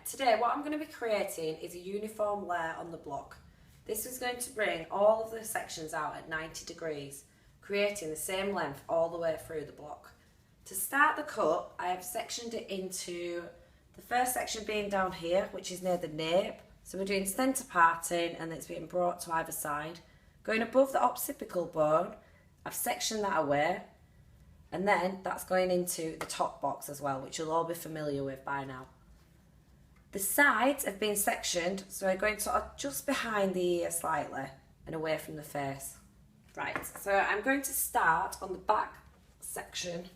Right, today what I'm going to be creating is a uniform layer on the block. This is going to bring all of the sections out at 90 degrees, creating the same length all the way through the block. To start the cut, I have sectioned it into the first section being down here, which is near the nape. So we're doing centre parting and it's being brought to either side. Going above the occipital bone, I've sectioned that away. And then that's going into the top box as well, which you'll all be familiar with by now. The sides have been sectioned, so we're going sort of just behind the ear slightly and away from the face. Right, so I'm going to start on the back section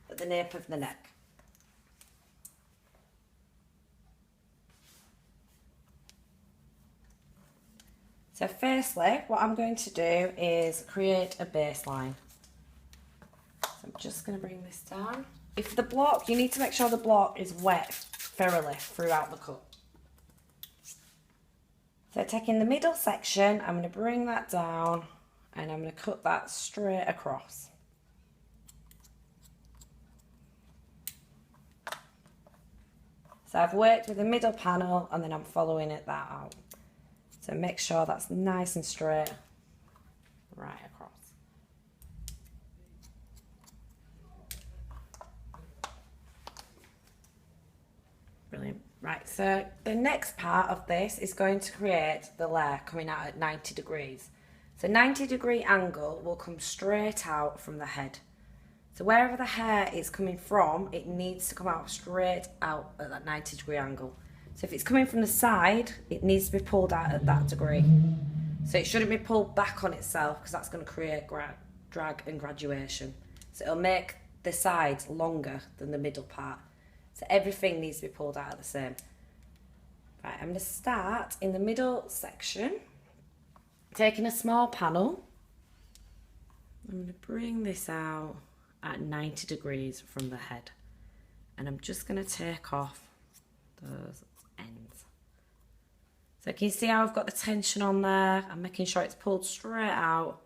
at the nape of the neck. So firstly, what I'm going to do is create a baseline. So I'm just going to bring this down. If the block, you need to make sure the block is wet thoroughly throughout the cut. So taking the middle section, I'm going to bring that down and I'm going to cut that straight across. So I've worked with the middle panel and then I'm following that out. So make sure that's nice and straight right across. Brilliant. Right, so the next part of this is going to create the layer coming out at 90 degrees. So 90-degree angle will come straight out from the head. So wherever the hair is coming from, it needs to come out straight out at that 90-degree angle. So if it's coming from the side, it needs to be pulled out at that degree. So it shouldn't be pulled back on itself because that's going to create drag and graduation. So it'll make the sides longer than the middle part. So everything needs to be pulled out at the same. Right, I'm going to start in the middle section, taking a small panel. I'm going to bring this out at 90 degrees from the head. And I'm just going to take off those ends. So can you see how I've got the tension on there? I'm making sure it's pulled straight out.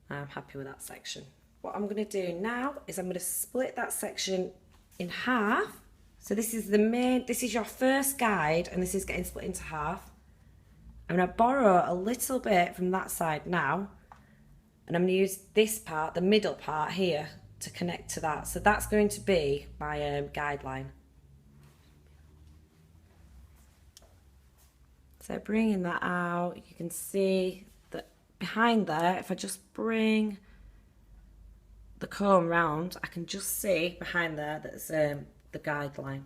I'm happy with that section. What I'm going to do now is I'm going to split that section in half. So this is this is your first guide and this is getting split into half. I'm going to borrow a little bit from that side now and I'm going to use this part, the middle part here, to connect to that. So that's going to be my guideline. So bringing that out, you can see that behind there, if I just bring the comb round, I can just see behind there that's the guideline.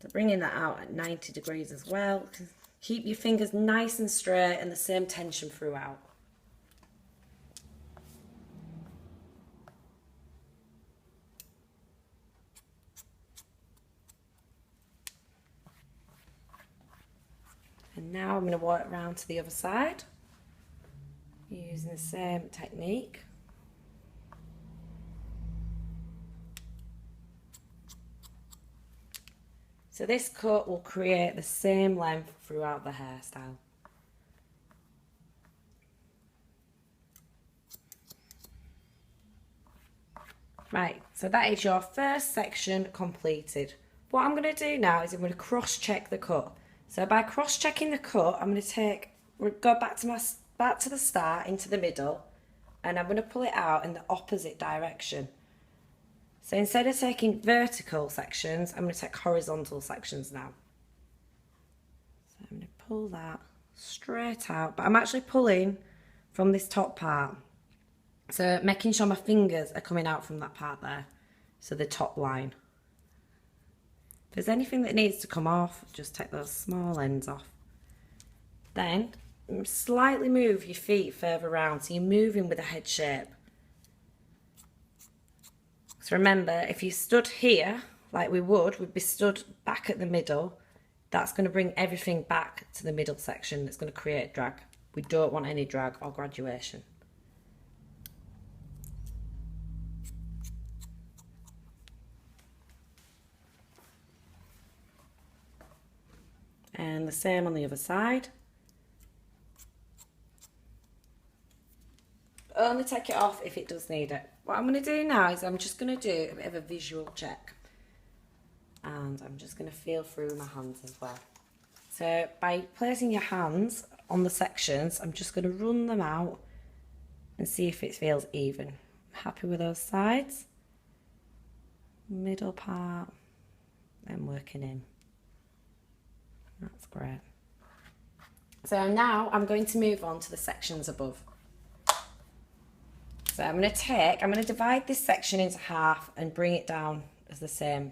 So bringing that out at 90 degrees as well. Keep your fingers nice and straight and the same tension throughout. And now I'm going to work around to the other side using the same technique. So this cut will create the same length throughout the hairstyle. Right, so that is your first section completed. What I'm going to do now is I'm going to cross-check the cut. So by cross-checking the cut, I'm going to go back to the start into the middle, and I'm going to pull it out in the opposite direction. So instead of taking vertical sections, I'm going to take horizontal sections now. So I'm going to pull that straight out, but I'm actually pulling from this top part. So making sure my fingers are coming out from that part there, so the top line. If there's anything that needs to come off, just take those small ends off. Then slightly move your feet further around, so you're moving with a head shape. So remember, if you stood here, like we'd be stood back at the middle. That's going to bring everything back to the middle section. That's going to create drag. We don't want any drag or graduation. And the same on the other side. Only take it off if it does need it. What I'm going to do now is I'm just going to do a bit of a visual check. And hand, I'm just going to feel through my hands as well. So by placing your hands on the sections, I'm just going to run them out and see if it feels even. Happy with those sides. Middle part, and working in. That's great. So now I'm going to move on to the sections above. So I'm going to divide this section into half and bring it down as the same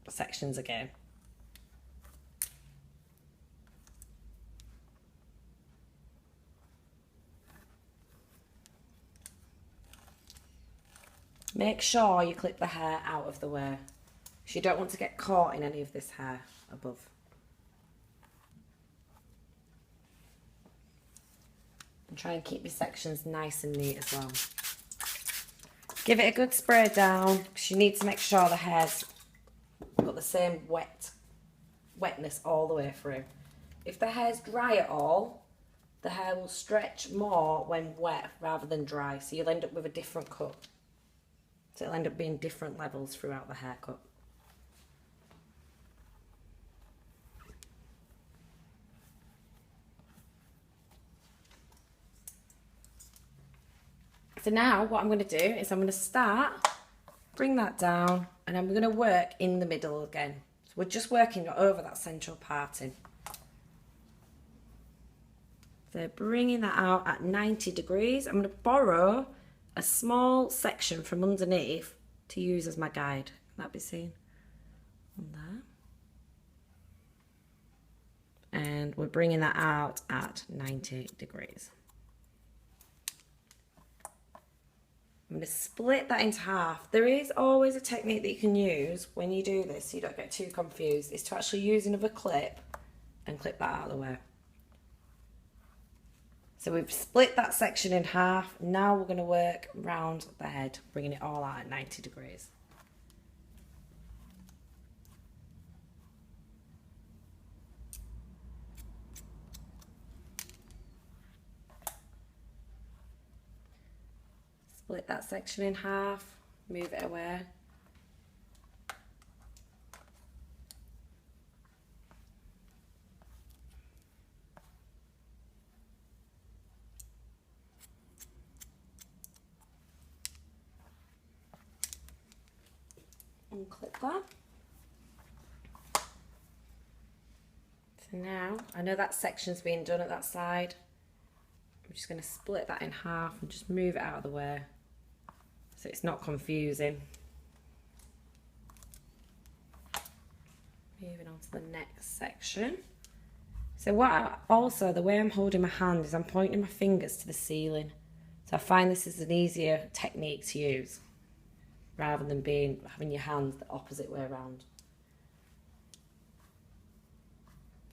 sections again. Make sure you clip the hair out of the way, because you don't want to get caught in any of this hair above. And try and keep your sections nice and neat as well. Give it a good spray down, because you need to make sure the hair's got the same wetness all the way through. If the hair's dry at all, the hair will stretch more when wet rather than dry, so you'll end up with a different cut. So it'll end up being different levels throughout the haircut. So now what I'm going to do is I'm going to start, bring that down, and I'm going to work in the middle again. So we're just working over that central parting. So bringing that out at 90 degrees, I'm going to borrow a small section from underneath to use as my guide. Can that be seen on there? And we're bringing that out at 90 degrees. I'm going to split that into half. There is always a technique that you can use when you do this so you don't get too confused, is to actually use another clip and clip that out of the way. So we've split that section in half. Now we're going to work round the head, bringing it all out at 90 degrees. Split that section in half, move it away. Unclip that. So now, I know that section's been done at that side. I'm just going to split that in half and just move it out of the way so it's not confusing. Moving on to the next section. So the way I'm holding my hand is I'm pointing my fingers to the ceiling. So I find this is an easier technique to use, rather than having your hands the opposite way around.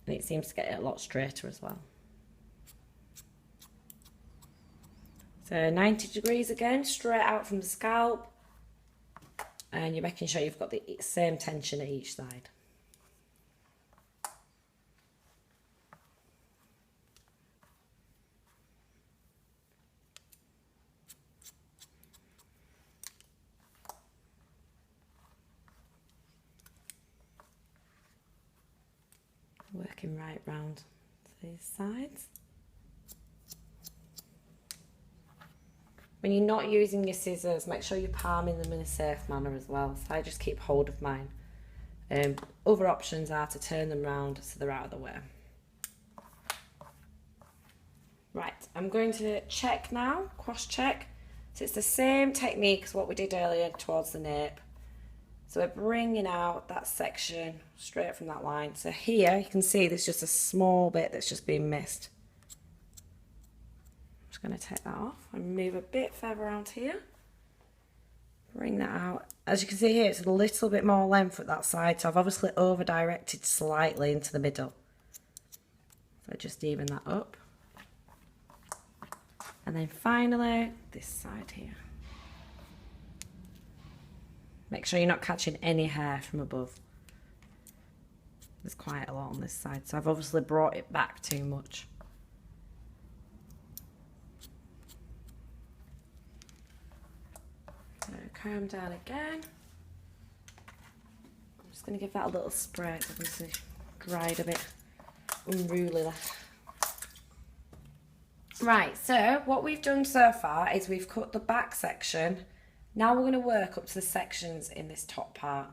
And it seems to get it a lot straighter as well. So 90 degrees again, straight out from the scalp. And you're making sure you've got the same tension at each side. Working right round these sides. When you're not using your scissors, make sure you're palming them in a safe manner as well. So I just keep hold of mine. Other options are to turn them round so they're out of the way. Right, I'm going to check now, cross check. So it's the same technique as what we did earlier towards the nape. So we're bringing out that section straight from that line. So here you can see there's just a small bit that's just been missed. I'm just going to take that off and move a bit further around here. Bring that out. As you can see here, it's a little bit more length at that side, so I've obviously over-directed slightly into the middle. So just even that up. And then finally, this side here. Make sure you're not catching any hair from above. There's quite a lot on this side, so I've obviously brought it back too much. So comb down again. Just going to give that a little spray. It's obviously dried a bit unruly. Right, so what we've done so far is we've cut the back section. Now we're going to work up to the sections in this top part.